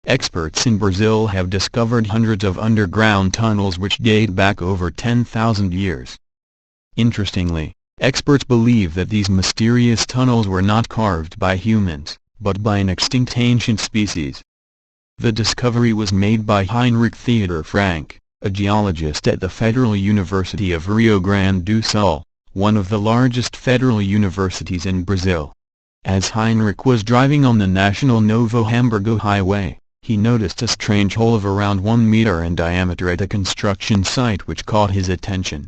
experts in Brazil have discovered hundreds of underground tunnels which date back over 10,000 years. Interestingly, experts believe that these mysterious tunnels were not carved by humans, but by an extinct ancient species. The discovery was made by Heinrich Theodor Frank, a geologist at the Federal University of Rio Grande do Sul, one of the largest federal universities in Brazil. As Heinrich was driving on the National Novo Hamburgo Highway, he noticed a strange hole of around 1 meter in diameter at a construction site which caught his attention.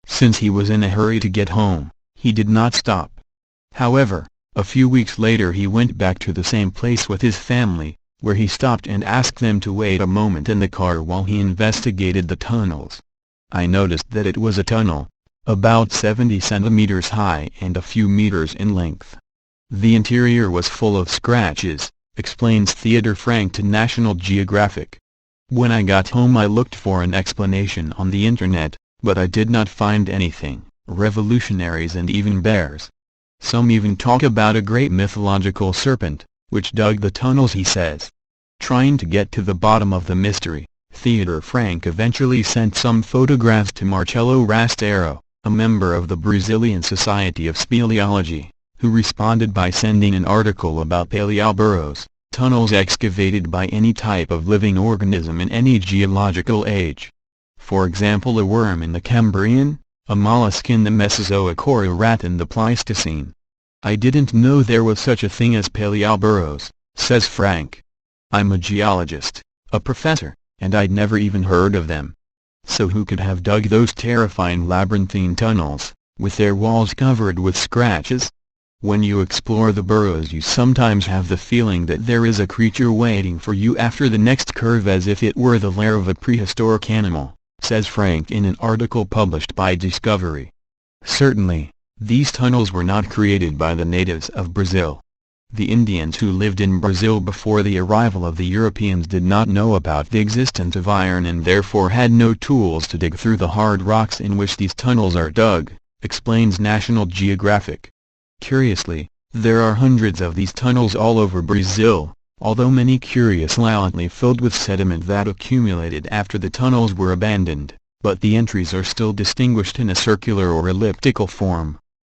Since he was in a hurry to get home, he did not stop. However, a few weeks later he went back to the same place with his family, where he stopped and asked them to wait a moment in the car while he investigated the tunnels. "I noticed that it was a tunnel, about 70 centimeters high and a few meters in length. The interior was full of scratches," explains Theodor Frank to National Geographic. "When I got home I looked for an explanation on the internet, but I did not find anything." Revolutionaries and even bears. Some even talk about a great mythological serpent, which dug the tunnels, he says. Trying to get to the bottom of the mystery, Theodor Frank eventually sent some photographs to Marcelo Rastero, a member of the Brazilian Society of Speleology, who responded by sending an article about paleoburrows, tunnels excavated by any type of living organism in any geological age. For example, a worm in the Cambrian, a mollusk in the Mesozoic, or a rat in the Pleistocene. "I didn't know there was such a thing as paleoburrows," says Frank. "I'm a geologist, a professor, and I'd never even heard of them. So who could have dug those terrifying labyrinthine tunnels, with their walls covered with scratches?" When you explore the burrows you sometimes have the feeling that there is a creature waiting for you after the next curve, as if it were the lair of a prehistoric animal, says Frank in an article published by Discovery. Certainly, these tunnels were not created by the natives of Brazil. The Indians who lived in Brazil before the arrival of the Europeans did not know about the existence of iron and therefore had no tools to dig through the hard rocks in which these tunnels are dug, explains National Geographic. Curiously, there are hundreds of these tunnels all over Brazil, although many curiously filled with sediment that accumulated after the tunnels were abandoned, but the entries are still distinguished in a circular or elliptical form.